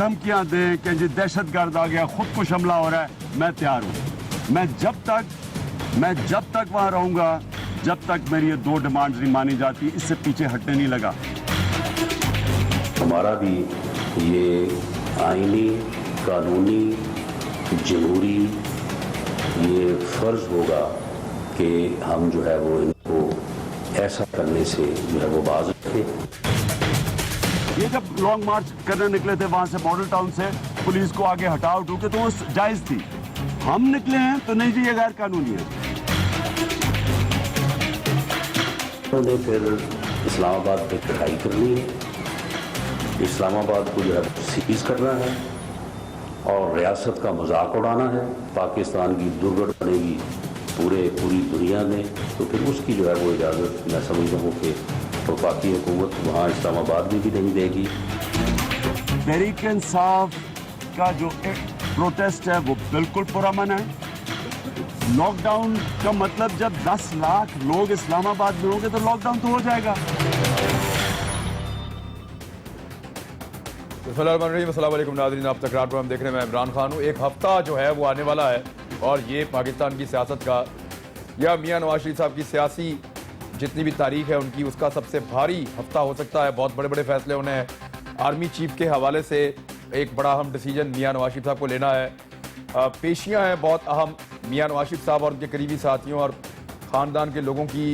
धमकियां दें कि जी दहशतगर्द आ गया, खुद कुछ हमला हो रहा है, मैं तैयार हूं। मैं जब तक वहां रहूंगा, जब तक मेरी ये 2 डिमांड्स नहीं मानी जाती, इससे पीछे हटने नहीं लगा। हमारा भी ये आईनी, कानूनी, जमहूरी ये फर्ज होगा कि हम जो है वो इनको ऐसा करने से जो है वो बाज रखें। ये जब लॉन्ग मार्च करने निकले थे वहां से, मॉडल टाउन से, पुलिस को आगे हटाओ टूके, तो वो जायज थी। हम निकले हैं तो नहीं जी, ये गैर कानूनी है। उन्होंने फिर इस्लामाबाद पे चढ़ाई करनी है, इस्लामाबाद को जो है सीज करना है और रियासत का मजाक उड़ाना है। पाकिस्तान की दुर्गढ़ बनेगी पूरी दुनिया में, तो फिर उसकी जो है वो इजाज़त मैं समझता हूँ कि वफाकी हुकूमत वहाँ इस्लामाबाद में भी नहीं देगी। तहरीक इंसाफ का जो प्रोटेस्ट है वो बिल्कुल पुरअमन है। लॉकडाउन का मतलब जब 10 लाख लोग इस्लामाबाद में होंगे तो लॉकडाउन तो हो जाएगा। अस्सलाम वालेकुम नाज़रीन, आप तक रात में हम देख रहे हैं, मैं इमरान खान हूँ। एक हफ्ता जो है वो आने वाला है और ये पाकिस्तान की सियासत का या मियां नवाज शरीफ साहब की सियासी जितनी भी तारीख है उनकी, उसका सबसे भारी हफ्ता हो सकता है। बहुत बड़े बड़े फैसले होने हैं। आर्मी चीफ के हवाले से एक बड़ा अहम डिसीजन मियां नवाज शरीफ साहब को लेना है। पेशियाँ हैं बहुत अहम, मियां नवाज शरीफ साहब और उनके करीबी साथियों और ख़ानदान के लोगों की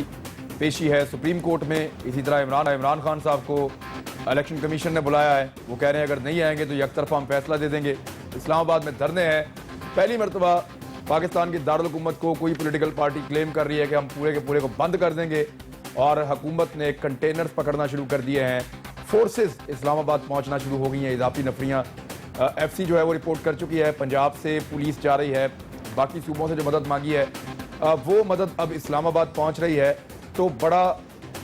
पेशी है सुप्रीम कोर्ट में। इसी तरह इमरान खान साहब को इलेक्शन कमीशन ने बुलाया है। वो कह रहे हैं अगर नहीं आएंगे तो यकतरफा हम फैसला दे देंगे। इस्लामाबाद में धरने हैं। पहली मरतबा पाकिस्तान की दारुल हुकूमत को कोई पॉलिटिकल पार्टी क्लेम कर रही है कि हम पूरे के पूरे को बंद कर देंगे और हुकूमत ने कंटेनर्स पकड़ना शुरू कर दिए हैं। फोर्सेस इस्लामाबाद पहुंचना शुरू हो गई हैं, इजाफी नफरियाँ। एफसी जो है वो रिपोर्ट कर चुकी है, पंजाब से पुलिस जा रही है, बाकी सूबों से जो मदद मांगी है वो मदद अब इस्लामाबाद पहुँच रही है। तो बड़ा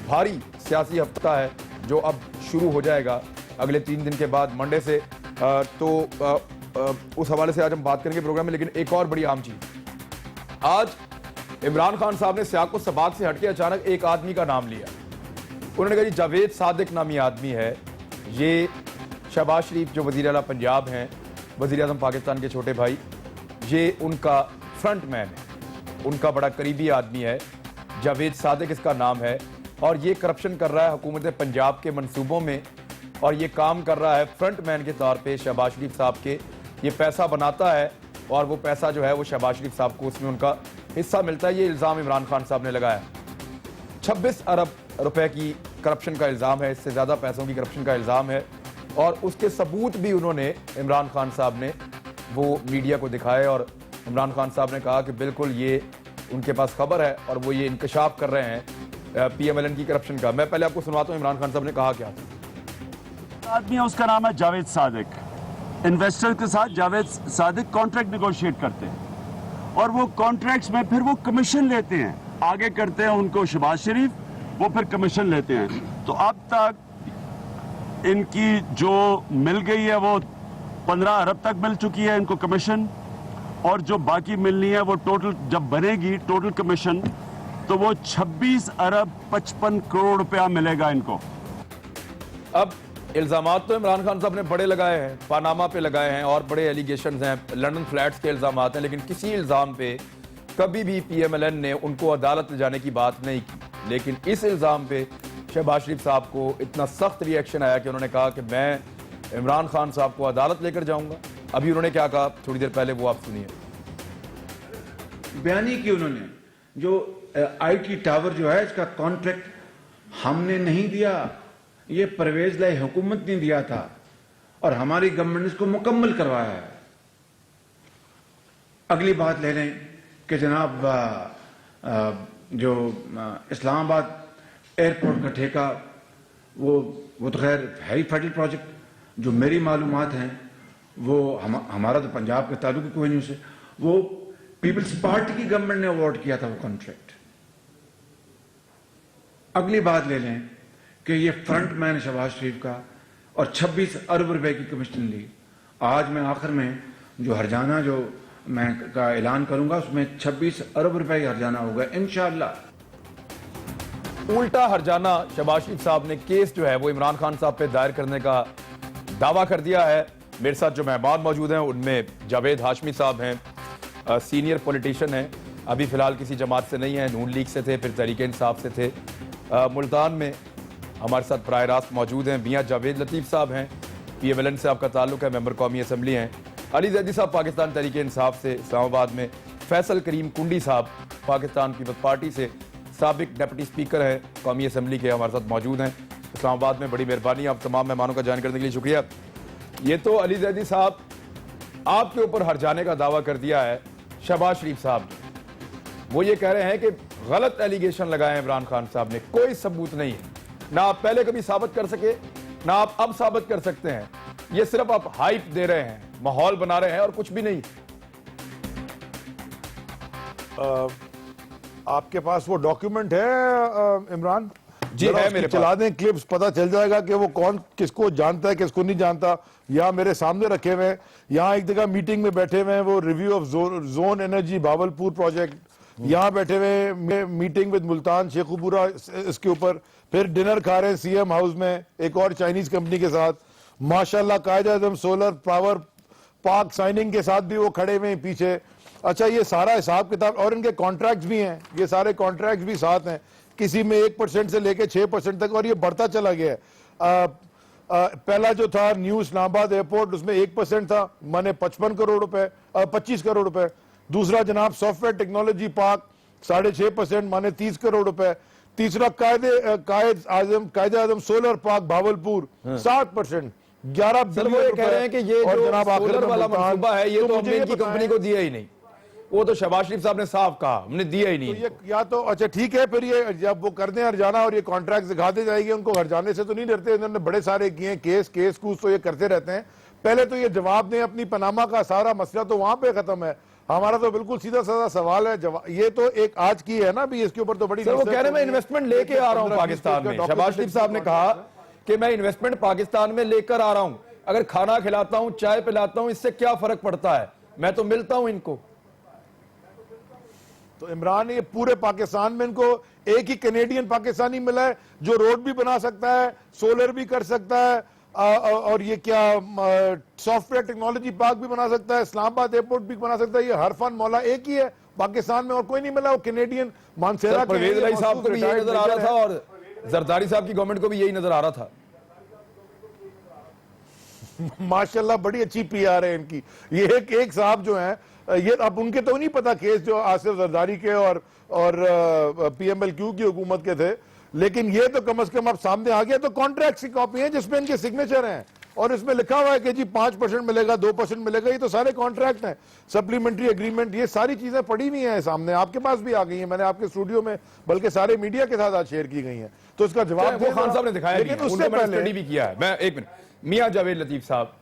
भारी सियासी हफ्ता है जो अब शुरू हो जाएगा अगले 3 दिन के बाद, मंडे से। उस हवाले से आज हम बात करेंगे प्रोग्राम में। लेकिन एक और बड़ी अहम चीज, आज इमरान खान साहब ने सियाको सबाक से हटके अचानक एक आदमी का नाम लिया। उन्होंने कहा जी जावेद सादिक नामी आदमी है, ये शहबाज शरीफ जो वजीर आला पंजाब हैं, वजीर आज़म पाकिस्तान के छोटे भाई, ये उनका फ्रंट मैन है, उनका बड़ा करीबी आदमी है। जावेद सादिक इसका नाम है और ये करप्शन कर रहा है हुकूमत पंजाब के मंसूबों में और ये काम कर रहा है फ्रंट मैन के तौर पे शहबाज शरीफ साहब के। ये पैसा बनाता है और वो पैसा जो है वो शहबाज शरीफ साहब को उसमें उनका हिस्सा मिलता है। ये इल्ज़ाम इमरान खान साहब ने लगाया। 26 अरब रुपए की करप्शन का इल्ज़ाम है, इससे ज़्यादा पैसों की करप्शन का इल्ज़ाम है और उसके सबूत भी उन्होंने इमरान खान साहब ने वो मीडिया को दिखाए और इमरान खान साहब ने कहा कि बिल्कुल ये उनके पास खबर है और वो ये इंकशाफ कर रहे हैं PMLN की करप्शन का। मैं पहले आपको सुनवाता हूँ इमरान खान साहब ने कहा क्या था। आदमी है, उसका नाम है जावेद सादिक। इन्वेस्टर के साथ जावेद सादिक कॉन्ट्रैक्ट निगोशिएट करते हैं और वो कॉन्ट्रैक्ट्स में फिर वो कमीशन लेते हैं, आगे करते हैं उनको शहबाज शरीफ, वो फिर कमीशन लेते हैं। तो अब तक इनकी जो मिल गई है वो 15 अरब तक मिल चुकी है इनको कमीशन, और जो बाकी मिलनी है वो टोटल जब बनेगी टोटल कमीशन तो वो 26 अरब 55 करोड़ रुपया मिलेगा इनको। अब इल्ज़ामात तो इमरान खान साहब ने बड़े लगाए हैं, पानामा पे लगाए हैं और बड़े एलिगेशंस हैं, लंदन फ्लैट्स के इल्ज़ामात हैं, लेकिन किसी इल्ज़ाम पे कभी भी PMLN ने उनको अदालत ले जाने की बात नहीं की। लेकिन इस इल्ज़ाम पे शहबाज शरीफ साहब को इतना सख्त रिएक्शन आया कि उन्होंने कहा कि मैं इमरान खान साहब को अदालत लेकर जाऊंगा। अभी उन्होंने क्या कहा थोड़ी देर पहले, वो आप सुनिए। बयानी की उन्होंने जो IT टावर जो है इसका कॉन्ट्रैक्ट हमने नहीं दिया, ये परवेज लाई हुकूमत ने दिया था और हमारी गवर्नमेंट ने इसको मुकम्मल करवाया है। अगली बात ले लें कि जनाब जो इस्लामाबाद एयरपोर्ट का ठेका वो तो खैर है ही फेडरल प्रोजेक्ट। जो मेरी मालूमात हैं वो हमारा तो पंजाब के ताल्लुक कोई नहीं उससे, वो पीपल्स पार्टी की गवर्नमेंट ने अवार्ड किया था वो कॉन्ट्रैक्ट। अगली बात ले लें कि ये फ्रंट मैन शहबाज शरीफ का और 26 अरब रुपए की कमीशन ली। आज मैं आखिर में जो हरजाना जो मैं का ऐलान करूंगा उसमें 26 अरब रुपए का हरजाना होगा इंशाअल्लाह। उल्टा हरजाना शहबाज शरीफ साहब ने केस जो है वो इमरान खान साहब पे दायर करने का दावा कर दिया है मेरे साथ जो मेहमान मौजूद हैं उनमें जावेद हाशमी साहब हैं, सीनियर पॉलिटिशियन हैं, अभी फिलहाल किसी जमात से नहीं है, नून लीग से थे, फिर तहरीके इंसाफ से थे। मुल्तान में हमारे साथ बराह रास्त मौजूद हैं मियाँ जावेद लतीफ़ साहब हैं, PMLN से आपका ताल्लुक है, मेंबर कौमी असम्बली हैं। अली जैदी साहब पाकिस्तान तहरीके इंसाफ से इस्लामाबाद में। फैसल करीम कुंडी साहब पाकिस्तान पीपल्स पार्टी से साबिक डिप्टी स्पीकर हैं कौमी असम्बली के, हमारे साथ मौजूद हैं इस्लामाबाद में। बड़ी मेहरबानी, आप तमाम मेहमानों का ज्वाइन करने के लिए शुक्रिया। ये तो अली जैदी साहब आपके ऊपर हर जाने का दावा कर दिया है शहबाज शरीफ साहब ने। वो ये कह रहे हैं कि गलत एलिगेशन लगाए इमरान खान साहब ने, कोई सबूत नहीं है, ना आप पहले कभी साबित कर सके ना आप अब साबित कर सकते हैं। ये सिर्फ आप हाइप दे रहे हैं, माहौल बना रहे हैं और कुछ भी नहीं। आपके पास वो डॉक्यूमेंट है इमरान? जी है मेरे पास। चला दें क्लिप्स, पता चल जाएगा कि वो कौन किसको जानता है किसको नहीं जानता। यहाँ मेरे सामने रखे हुए हैं, यहाँ एक जगह मीटिंग में बैठे हुए हैं, वो review of zone energy Bahawalpur project, यहाँ बैठे हुए मीटिंग विद मुल्तान शेखुपुरा इसके ऊपर, फिर डिनर खा रहे हैं CM हाउस में एक और चाइनीज कंपनी के साथ। माशाल्लाह कायदे आज़म सोलर पावर पार्क साइनिंग के साथ भी वो खड़े हुए हैं पीछे। अच्छा, ये सारा हिसाब किताब और इनके कॉन्ट्रैक्ट्स भी हैं, ये सारे कॉन्ट्रैक्ट्स भी साथ हैं, किसी में 1% से लेके 6% तक, और ये बढ़ता चला गया है। पहला जो था न्यू इस्लामाबाद एयरपोर्ट, उसमें 1% था, माने 55 करोड़ रुपए, 25 करोड़ रुपए। दूसरा जनाब सॉफ्टवेयर टेक्नोलॉजी पार्क 6.5%, माने 30 करोड़ रुपए। तीसरा कायदे आजम सोलर पार्क भावलपुर 7%, 11 सर वो ये कह रहे हैं कि ये जो सोलर वाला मंसूबा है ये तो हमने इनकी कंपनी को दिया ही नहीं। वो तो शहबाज शरीफ साहब ने साफ कहा हमने दिया ही नहीं। तो ये या तो अच्छा ठीक है, फिर ये जब वो कर दें हरजाना और ये कॉन्ट्रैक्ट दिखाते जाएंगे, उनको हरजाने से तो नहीं डरते, इन्होंने बड़े सारे किए केस कूस तो ये करते रहते हैं। पहले तो ये जवाब दें, अपनी पनामा का सारा मसला तो वहां पे खत्म है। हमारा तो बिल्कुल सीधा साधा सवाल है, ये तो एक आज की है ना भी, इसके ऊपर तो बड़ी सर वो कह रहे हैं मैं इन्वेस्टमेंट लेके आ रहा हूं पाकिस्तान में। शहबाज शरीफ साहब ने कहा कि मैं इन्वेस्टमेंट पाकिस्तान में लेकर आ रहा हूं, अगर खाना खिलाता हूं चाय पिलाता हूं इससे क्या फर्क पड़ता है, मैं तो मिलता हूं इनको। तो इमरान ये पूरे पाकिस्तान में इनको एक ही कैनेडियन पाकिस्तानी मिला है जो रोड भी बना सकता है, सोलर भी कर सकता है, और ये क्या सॉफ्टवेयर टेक्नोलॉजी पार्क भी बना सकता है, इस्लामाबाद एयरपोर्ट भी बना सकता है। ये हरफन मौला एक ही है पाकिस्तान में और कोई नहीं मिला, वो कैनेडियन मानसेरा परवेज इलाही साहब को भी यही नजर आ रहा था और जरदारी साहब की गवर्नमेंट को भी यही नजर आ रहा था। माशाल्लाह बड़ी अच्छी PR है इनकी। ये एक साहब जो हैं, ये अब उनके तो नहीं पता केस जो आसिफ जरदारी के और PMLQ की हुकूमत के थे, लेकिन ये तो कम से कम अब सामने आ गया। तो कॉन्ट्रैक्ट की कॉपी है जिसमें इनके सिग्नेचर हैं और इसमें लिखा हुआ है कि जी 5% मिलेगा, 2% मिलेगा। ये तो सारे कॉन्ट्रैक्ट हैं, सप्लीमेंट्री एग्रीमेंट, ये सारी चीजें पड़ी हुई हैं सामने, आपके पास भी आ गई हैं, मैंने आपके स्टूडियो में बल्कि सारे मीडिया के साथ आज शेयर की गई हैं। तो इसका जवाब वो खान साहब ने दिखाया, लेकिन उससे पहले स्टडी भी किया है। मैं एक मिनट, मियां जावेद लतीफ साहब,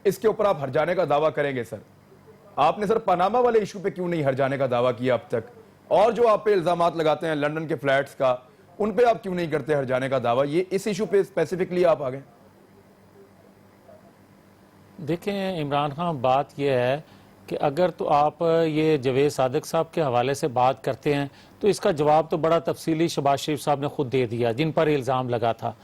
इसके ऊपर आप हरजाने का दावा करेंगे सर? आपने सर पनामा वाले इशू पे क्यों नहीं हरजाने का दावा किया अब तक? और जो आप पे इल्जामात लगाते हैं लंदन के फ्लैट्स का, उन पे आप क्यों नहीं करते हरजाने का दावा? ये इस इशू पे स्पेसिफिकली आप आ गए। देखें इमरान खान, बात यह है कि अगर तो आप ये जावेद सादिक साहब के हवाले से बात करते हैं तो इसका जवाब तो बड़ा तफसीली शहबाज शरीफ साहब ने खुद दे दिया जिन पर इल्ज़ाम लगा था।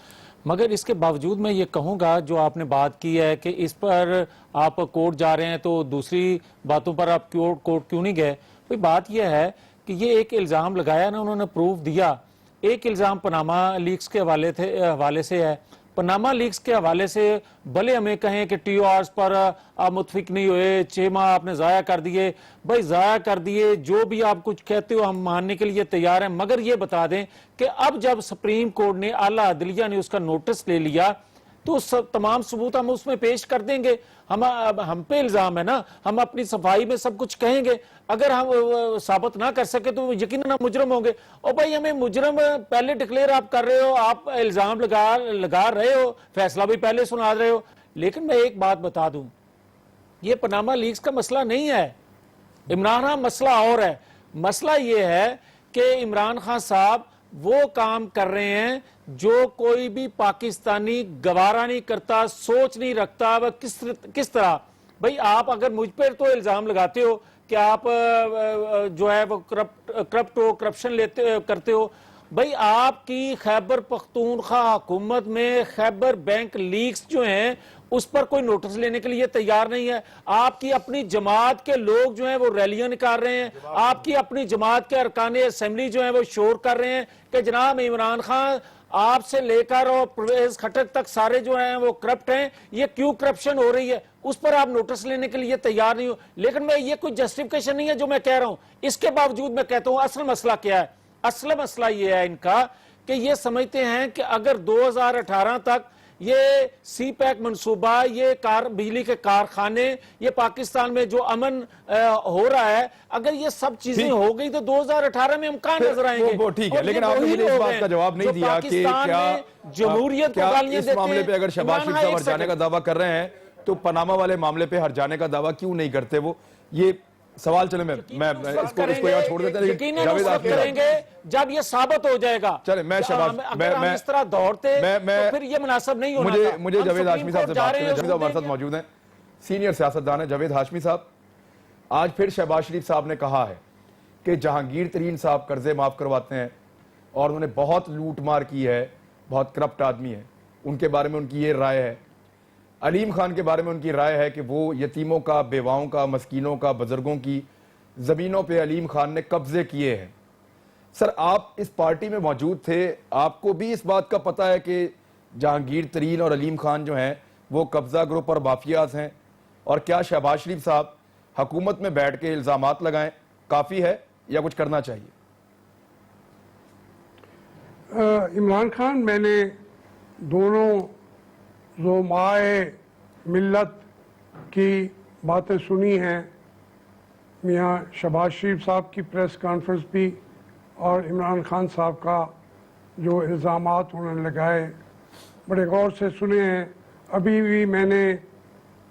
मगर इसके बावजूद मैं ये कहूँगा, जो आपने बात की है कि इस पर आप कोर्ट जा रहे हैं तो दूसरी बातों पर आप कोर्ट क्यों नहीं गए? भाई बात यह है कि ये एक इल्ज़ाम लगाया ना, उन्होंने प्रूफ दिया। एक इल्ज़ाम पनामा लीक्स के हवाले से है। पनामा लीक्स के हवाले से भले हमें कहें कि TORs पर आप मुतफिक नहीं हुए, 6 माह आपने ज़ाया कर दिए, भाई ज़ाया कर दिए, जो भी आप कुछ कहते हो हम मानने के लिए तैयार हैं, मगर ये बता दें कि अब जब सुप्रीम कोर्ट ने, आला अदलिया ने उसका नोटिस ले लिया तो सब तमाम सबूत हम उसमें पेश कर देंगे। हम पे इल्ज़ाम है ना, हम अपनी सफाई में सब कुछ कहेंगे। अगर हम साबित ना कर सके तो यकीनन हम मुजरम होंगे। और भाई हमें मुजरम पहले डिक्लेयर आप कर रहे हो, आप इल्ज़ाम लगा रहे हो, फैसला भी पहले सुना रहे हो। लेकिन मैं एक बात बता दूं, ये पनामा लीक्स का मसला नहीं है इमरान खान, मसला और है। मसला ये है कि इमरान खान साहब वो काम कर रहे हैं जो कोई भी पाकिस्तानी गवारा नहीं करता, सोच नहीं रखता। वह किस तरह, भाई आप अगर मुझ पर तो इल्जाम लगाते हो कि आप जो है वो करप्शन करते हो, भाई आपकी खैबर पख्तूनख्वा हुकूमत में खैबर बैंक लीक्स जो हैं उस पर कोई नोटिस लेने के लिए तैयार नहीं है। आपकी अपनी जमात के लोग जो हैं वो रैलियां निकाल रहे हैं, आपकी अपनी जमात के अरकान असेंबली जो हैं वो शोर कर रहे हैं कि जनाब इमरान खान आपसे लेकर और परवेज खटक तक सारे जो हैं वो करप्ट हैं, ये क्यों करप्शन हो रही है, उस पर आप नोटिस लेने के लिए तैयार नहीं हो। लेकिन मैं ये कोई जस्टिफिकेशन नहीं है जो मैं कह रहा हूं। इसके बावजूद मैं कहता हूं असल मसला क्या है, असल मसला ये है इनका कि ये समझते हैं कि अगर 2018 तक ये सी पैक मनसूबा, ये बिजली के कारखाने, ये पाकिस्तान में जो अमन हो रहा है, अगर ये सब चीजें हो गई तो 2018 में हम कहां नजर आएंगे? वो ठीक है, लेकिन आपने मुझे इस बात का जवाब नहीं दिया कि क्या जमहूरियत को गालियां इस देते मामले हैं। पे अगर शहबाज शरीफ साहब हट जाने का दावा कर रहे हैं तो पनामा वाले मामले पे हट जाने का दावा क्यों नहीं करते वो? ये सवाल चले मैं इसको यहाँ छोड़ देते हैं, लेकिन जावेद आप करेंगे जब ये साबित हो जाएगा। चले मैं शहबाज अगर हम इस तरह दौड़ते तो फिर ये मुनासिब नहीं होना था। मुझे जावेद हाशमी साहब से बात करनी है। जावेद हमारे साथ मौजूद हैं, सीनियर सियासतदान है जावेद हाशमी साहब। आज फिर शहबाज शरीफ साहब ने कहा है कि जहांगीर तरीन साहब कर्जे माफ करवाते हैं और उन्होंने बहुत लूट मार की है, बहुत करप्ट आदमी है, उनके बारे में उनकी ये राय है। अलीम खान के बारे में उनकी राय है कि वो यतीमों का, बेवाओं का, मस्कीनों का, बुजुर्गों की ज़मीनों पे अलीम खान ने कब्जे किए हैं। सर आप इस पार्टी में मौजूद थे, आपको भी इस बात का पता है कि जहांगीर तरीन और अलीम खान जो हैं वो कब्जा ग्रुप और माफियाज हैं? और क्या शहबाज शरीफ साहब हुकूमत में बैठ के इल्ज़ामात लगाएं काफ़ी है या कुछ करना चाहिए? इमरान खान, मैंने दोनों ज़ुमाए मिल्लत की बातें सुनी हैं, मियाँ शहबाज शरीफ साहब की प्रेस कॉन्फ्रेंस भी और इमरान खान साहब का जो इल्ज़ामात उन्होंने लगाए बड़े गौर से सुने हैं। अभी भी मैंने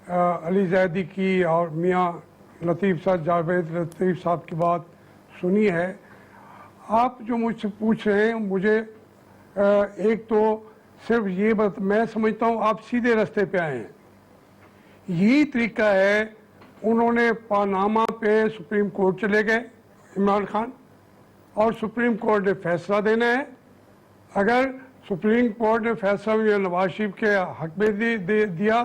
अली जैदी की और मियाँ लतीफ़ साहब, जावेद लतीफ़ साहब की बात सुनी है। आप जो मुझसे पूछ रहे हैं, मुझे एक तो सिर्फ ये बात मैं समझता हूँ आप सीधे रास्ते पे आए हैं। यही तरीका है, उन्होंने पानामा पे सुप्रीम कोर्ट चले गए इमरान खान, और सुप्रीम कोर्ट ने फैसला देना है। अगर सुप्रीम कोर्ट ने फैसला नवाज शरीफ के हक में दिया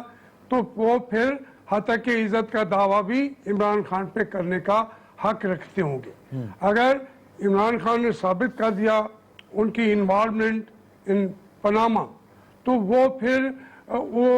तो वो फिर हत्या की इज्जत का दावा भी इमरान खान पे करने का हक रखते होंगे। अगर इमरान खान ने साबित कर दिया उनकी इन्वॉल्वमेंट इन पनामा तो वो फिर वो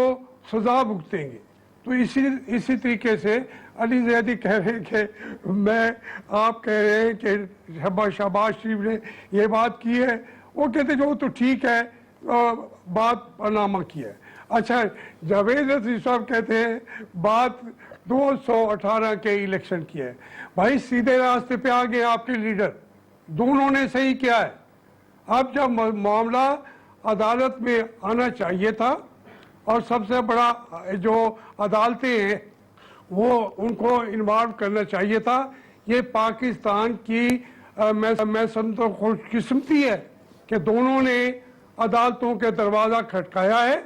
सजा भुगतेंगे। तो इसी तरीके से अली जैदी कह रहे हैं कि मैं, आप कह रहे हैं कि शहबाज शरीफ ने ये बात की है, वो कहते जो तो ठीक है, बात पनामा की है। अच्छा, जावेद लतीफ़ साहब कहते हैं बात 218 के इलेक्शन की है। भाई सीधे रास्ते पे आ गए आपके लीडर, दोनों ने सही किया है। अब जब मामला अदालत में आना चाहिए था और सबसे बड़ा जो अदालतें हैं वो उनको इन्वॉल्व करना चाहिए था। ये पाकिस्तान की मैं समझता हूँ खुशकिस्मती है कि दोनों ने अदालतों के दरवाज़ा खटकाया है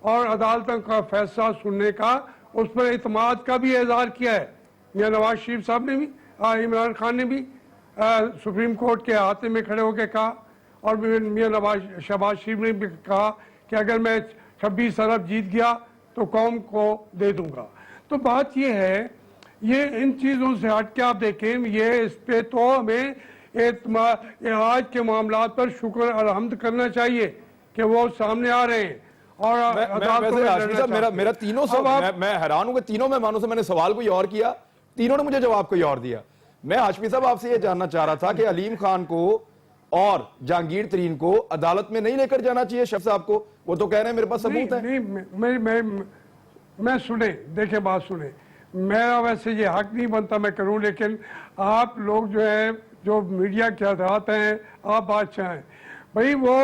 और अदालतों का फैसला सुनने का, उस पर इत्मीनाद का भी इजहार किया है। मियाँ नवाज शरीफ साहब ने भी, इमरान खान ने भी सुप्रीम कोर्ट के हाथे में खड़े होकर कहा, और मियाँ शहबाज शरीफ ने भी कहा कि अगर मैं 26 अरब जीत गया तो कौम को दे दूंगा। तो बात ये है, ये इन चीज़ों से हट के आप देखें, ये इस पे तो हमें आज के मामला पर शुक्र अलहम्द करना चाहिए कि वो सामने आ रहे हैं। और मेरा तीनों से मैं हैरान हूं कि तीनों मेहमानों से मैंने सवाल कोई और किया, तीनों ने मुझे जवाब कोई और दिया। मैं हाशमी साहब आपसे ये जानना चाह रहा था कि अलीम खान को और जहांगीर तरीन को अदालत में नहीं लेकर जाना चाहिए शफ साहब को? वो तो कह रहे हैं मेरे पास सबूत है। नहीं, मैं सुने, देखे बात सुने, मेरा वैसे ये हक नहीं बनता मैं करूं, लेकिन आप लोग जो है, जो मीडिया के हजरात हैं, आप बादशाह हैं भाई, वो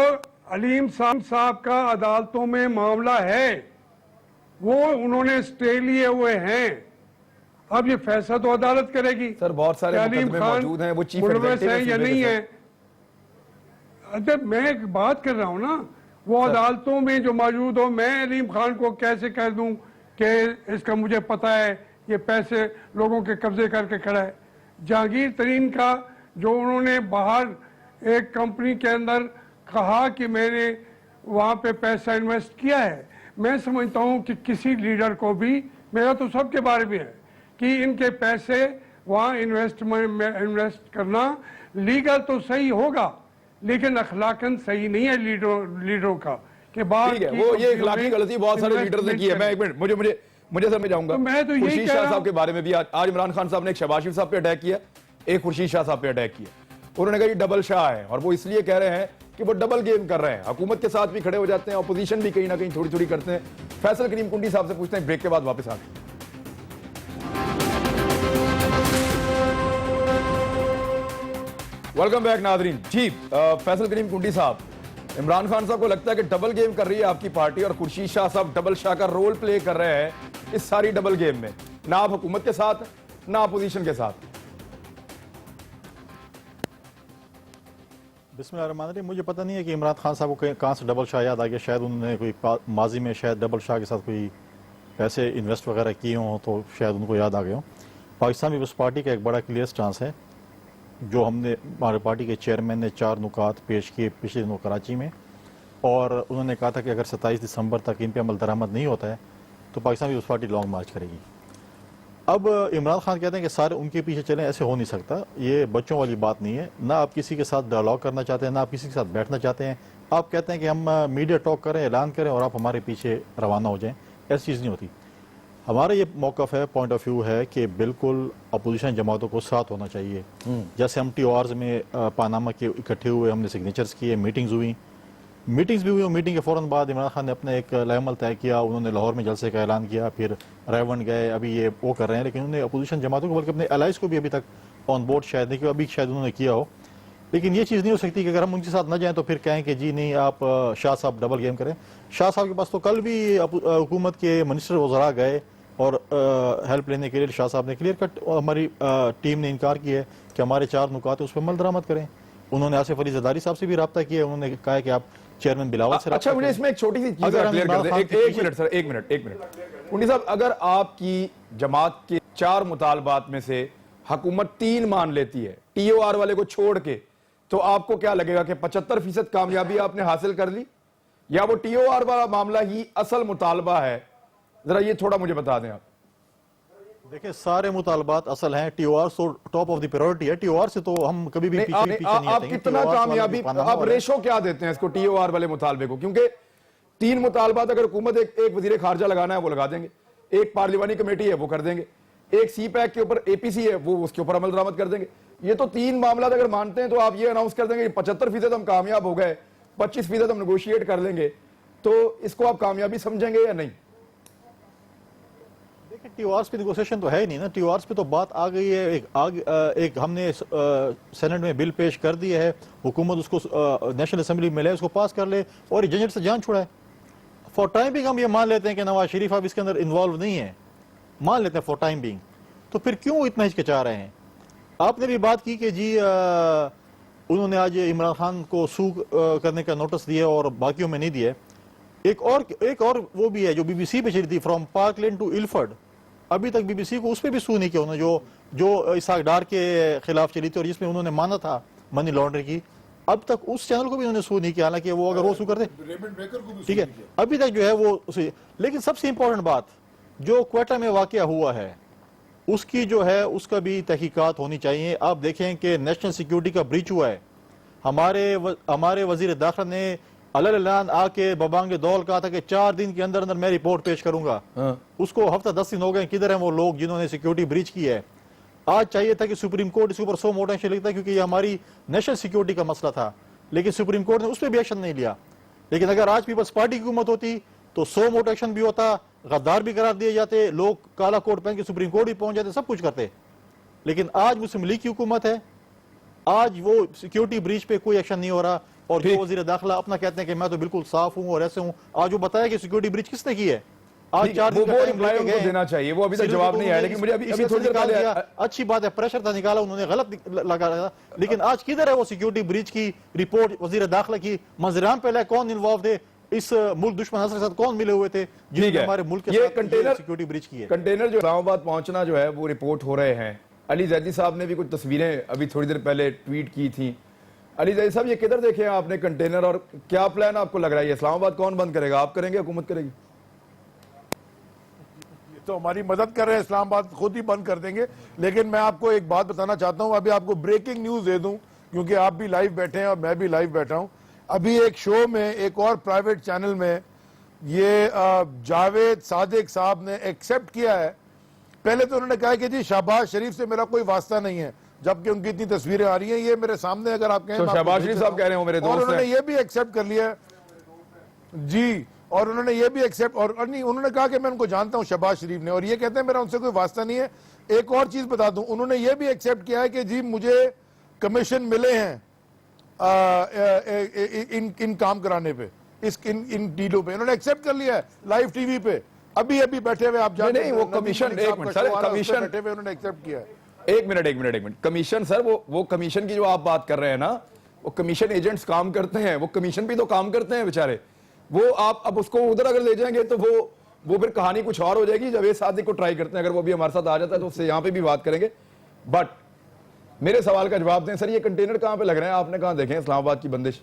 अलीम साहब का अदालतों में मामला है, वो उन्होंने स्टे लिए हुए हैं। अब ये फैसला तो अदालत करेगी सर, बहुत सारे मुकदमे मौजूद हैं, वो चीफ एग्जीक्यूटिव है या नहीं है। अच्छा, मैं एक बात कर रहा हूं ना, वो अदालतों में जो मौजूद हो, मैं अलीम खान को कैसे कह दूं कि इसका मुझे पता है, ये पैसे लोगों के कब्जे करके खड़ा है। जहांगीर तरीन का जो उन्होंने बाहर एक कंपनी के अंदर कहा कि मैंने वहाँ पे पैसा इन्वेस्ट किया है। मैं समझता हूँ कि किसी लीडर को भी, मेरा तो सबके बारे में है, कि इनके पैसे वहाँ इन्वेस्ट करना लीगल तो सही होगा, लेकिन अखलाकन सही नहीं है लीडरों का। कि बात ठीक है, वो ये इखलाकी गलती बहुत सारे लीडर्स ने की है। मैं एक मिनट मुझे समझ जाऊंगा। तो मैं तो यही खुर्शीद कह शाह रहा साहब के बारे में भी आज इमरान खान साहब ने एक शहबाज शरीफ साहब पे अटैक किया, एक खुर्शीद शाह साहब पे अटैक किया। उन्होंने कहा ये डबल शाह है, और वो इसलिए कह रहे हैं कि वो डबल गेम कर रहे हैं, हुकूमत के साथ भी खड़े हो जाते हैं, अपोजिशन भी कहीं ना कहीं थोड़ी थोड़ी करते हैं। फैसल करीम कुंडी साहब से पूछते हैं, ब्रेक के बाद वापस आ गए। वेलकम बैक नादरीन। जी फैसल करीम कुंडी साहब, इमरान खान साहब को लगता है कि डबल गेम कर रही है आपकी पार्टी, और खुर्शीद शाह साहब डबल शाह का रोल प्ले कर रहे हैं इस सारी डबल गेम में, ना आप हुकूमत के साथ ना अपोजिशन के साथ। बिस्मिल्लाहिर्रहमानिर्रहीम। मुझे पता नहीं है कि इमरान खान साहब को कहाँ से डबल शाह याद आ गया। शायद उन्होंने कोई माजी में शायद डबल शाह के साथ कोई पैसे इन्वेस्ट वगैरह किए हों, तो शायद उनको याद आ गए हों। पाकिस्तान पीपल्स पार्टी का एक बड़ा क्लियर स्टांस है, जो हमने हमारे पार्टी के चेयरमैन ने 4 नुकात पेश किए पिछले दिनों कराची में, और उन्होंने कहा था कि अगर 27 दिसंबर तक इन पर अमल दरामद नहीं होता है तो पाकिस्तान पीपल्स पार्टी लॉन्ग मार्च करेगी। अब इमरान खान कहते हैं कि सारे उनके पीछे चलें, ऐसे हो नहीं सकता। ये बच्चों वाली बात नहीं है। ना आप किसी के साथ डायलॉग करना चाहते हैं, ना आप किसी के साथ बैठना चाहते हैं। आप कहते हैं कि हम मीडिया टॉक करें, ऐलान करें, और आप हमारे पीछे रवाना हो जाएं। ऐसी चीज़ नहीं होती। हमारा ये मौक़िफ़ है, पॉइंट ऑफ व्यू है कि बिल्कुल अपोजिशन जमातों को साथ होना चाहिए। जैसे हम TORs में पानामा के इकट्ठे हुए, हमने सिग्नेचर्स किए, मीटिंग्स भी हुई। मीटिंग के फ़ौरन बाद इमरान खान ने अपना एक लाएमल तय किया, उन्होंने लाहौर में जलसे का ऐलान किया, फिर रेवन गए, अभी ये वो कर रहे हैं। लेकिन उन्होंने अपोजिशन जमातों को, बल्कि अपने एलाइज को भी अभी तक ऑन बोर्ड शायद नहीं किया, अभी शायद उन्होंने किया हो। लेकिन ये चीज़ नहीं हो सकती कि अगर हम उनके साथ न जाएं तो फिर कहें कि जी नहीं आप शाह साहब डबल गेम करें। शाह साहब के पास तो कल भी हुकूमत के मिनिस्टर वज़रा गए और हेल्प लेने के लिए शाह साहब ने क्लियर कट, हमारी टीम ने इनकार किया है कि हमारे 4 नुकात है उस पर अमल दरामद करें। उन्होंने आसिफ अली ज़रदारी साहब से भी रब्ता किया, उन्होंने कहा है कि आप चेयरमैन बिलावल से। अच्छा, मुझे इसमें एक छोटी सी चीज क्लियर कर दें। एक मिनट सर, एक मिनट कुंडी साहब, अगर आपकी जमात के 4 मुतालबात में से हुकूमत 3 मान लेती है TOR वाले को छोड़ के, तो आपको क्या लगेगा कि 75% कामयाबी आपने हासिल कर ली, या वो TOR वाला मामला ही असल मुतालबा है? जरा ये थोड़ा मुझे बता दें आप। देखिए, सारे मुतालबात असल हैं। TOR तो टॉप ऑफ द प्रायोरिटी है। TOR से तो हम कभी भी पीछे नहीं आप कितना कामयाबी, आप रेशो क्या देते हैं इसको TOR वाले मुतालबे को? क्योंकि 3 मुतालबात अगर हुकूमत एक वजीर खारजा लगाना है वो लगा देंगे, एक पार्लिमानी कमेटी है वो कर देंगे, एक CPAC के ऊपर APC है वो उसके ऊपर अमल दरामद कर देंगे। ये तो 3 मामला अगर मानते हैं तो आप ये अनाउंस कर देंगे 75% हम कामयाब हो गए, 25% हम नेगोशिएट कर लेंगे, तो इसको आप कामयाबी समझेंगे या नहीं? TORs पे नेगोशिएशन तो है ही नहीं ना। TORs पे तो बात आ गई है, एक हमने सेनेट में बिल पेश कर दिया है, हुकूमत उसको नेशनल असेंबली में ले, उसको पास कर ले और झंझट से जान छुड़ाए। फॉर टाइम बिंग हम ये मान लेते हैं कि नवाज शरीफ अब इसके अंदर इन्वॉल्व नहीं है, मान लेते हैं फॉर टाइम बिंग, तो फिर क्यों इतना हिचकिचा रहे हैं? आपने भी बात की कि जी उन्होंने आज इमरान खान को सू करने का नोटिस दिया और बाकियों में नहीं दिया। एक और वो भी है जो BBC पे चली थी, फ्रॉम पार्कलैंड टू इल्फर्ड, अभी तक BBC को उस पर भी सू नहीं किया उन्होंने, जो इसहाक डार के खिलाफ चली थी और जिसमें उन्होंने माना था मनी लॉन्ड्रिंग की, अब तक उस चैनल को भी उन्होंने सू नहीं किया। हालांकि वो अगर वो सू करते, ठीक है, अभी तक जो है वो। लेकिन सबसे इंपॉर्टेंट बात, जो क्वेटा में वाकया हुआ है उसकी जो है उसका भी तहकीकात होनी चाहिए। आप देखें कि नेशनल सिक्योरिटी का ब्रीच हुआ है। हमारे वजीर दाखिला ने अल्लाह आके बबांगे दौल कहा था कि 4 दिन के अंदर अंदर मैं रिपोर्ट पेश करूंगा। उसको हफ्ता 10 दिन हो गए, किधर हैं वो लोग जिन्होंने सिक्योरिटी ब्रीच की है? आज चाहिए था कि सुप्रीम कोर्ट इसके ऊपर 100 मोटा एक्शन लिखता, क्योंकि ये हमारी नेशनल सिक्योरिटी का मसला था, लेकिन सुप्रीम कोर्ट ने उस पर भी एक्शन नहीं लिया। लेकिन अगर आज पीपल्स पार्टी की हुकूमत होती तो 100 मोटा एक्शन भी होता, गद्दार भी करार दिए जाते, लोग काला कोट पहन के सुप्रीम कोर्ट भी पहुंच जाते, सब कुछ करते। लेकिन आज मुस्लिम लीग की हुकूमत है, आज वो सिक्योरिटी ब्रीच पे कोई एक्शन नहीं हो रहा। और जो वजीर दाखिला अपना कहते हैं कि मैं तो बिल्कुल साफ हूं और ऐसे हूं, आज वो बताया कि सिक्योरिटी ब्रीच किसने की है? आज 4 दिन का टाइम लेके गए, देना चाहिए, वो अभी तक जवाब नहीं आया। लेकिन मुझे अभी थोड़ी देर पहले अच्छी बात है, प्रेशर था निकाला उन्होंने, गलत लगाया था, लेकिन आज किधर है वो सिक्योरिटी ब्रीच की रिपोर्ट वजीर दाखिला की? मंजरान पहले कौन इन्वॉल्व थे इस मुल्क दुश्मन असर के साथ, कौन मिले हुए थे जिन्होंने हमारे मुल्क के साथ कंटेनर सिक्योरिटी ब्रीच की है? कंटेनर जो इस्लामाबाद पहुंचना जो है वो रिपोर्ट हो रहे हैं। अली जैदी साहब ने भी कुछ तस्वीरें अभी थोड़ी देर पहले ट्वीट की थी, अली जैद साहब, ये किधर देखे हैं आपने कंटेनर, और क्या प्लान आपको लग रहा है? इस्लामाबाद कौन बंद करेगा? आप करेंगे, हुकूमत करेगी? तो हमारी मदद कर रहे हैं, इस्लामाबाद खुद ही बंद कर देंगे। लेकिन मैं आपको एक बात बताना चाहता हूं, अभी आपको ब्रेकिंग न्यूज दे दूं, क्योंकि आप भी लाइव बैठे हैं और मैं भी लाइव बैठा हूं। अभी एक शो में, एक और प्राइवेट चैनल में, ये जावेद सादिक साहब ने एक्सेप्ट किया है। पहले तो उन्होंने कहा कि जी शहबाज शरीफ से मेरा कोई वास्ता नहीं है, जबकि उनकी इतनी तस्वीरें आ रही हैं, ये मेरे सामने, अगर आप कहें तो शहबाज शरीफ साहब कह रहे हो मेरे दोस्त हैं। और उन्होंने ये भी एक्सेप्ट कर लिया जी, और उन्होंने ये भी एक्सेप्ट, और नहीं, उन्होंने कहा कि मैं उनको जानता हूं, शहबाज शरीफ ने, और ये कहते हैं मेरा उनसे कोई वास्ता नहीं है। एक और चीज बता दूं, उन्होंने ये भी एक्सेप्ट किया है कि जी मुझे कमीशन मिले हैं इन काम कराने पे, इन डीलों पे, इन्होंने एक्सेप्ट कर लिया है लाइव टीवी पे। अभी अभी बैठे हुए आप जानते नहीं, वो कमीशन, एक मिनट सर, कमीशन बैठे हुए उन्होंने एक्सेप्ट किया है। एक मिनट कमीशन सर, वो कमीशन की जो आप बात कर रहे हैं ना, वो कमीशन एजेंट्स काम करते हैं, वो कमीशन भी तो काम करते हैं बेचारे। वो आप अब उसको उधर अगर ले जाएंगे तो वो फिर कहानी कुछ और हो जाएगी। जावेद सादिक को ट्राई करते हैं, अगर वो भी हमारे साथ आ जाता है तो उससे यहाँ पे भी बात करेंगे। बट मेरे सवाल का जवाब दें सर, ये कंटेनर कहाँ पे लग रहे हैं? आपने कहाँ देखे इस्लामाबाद की बंदिश?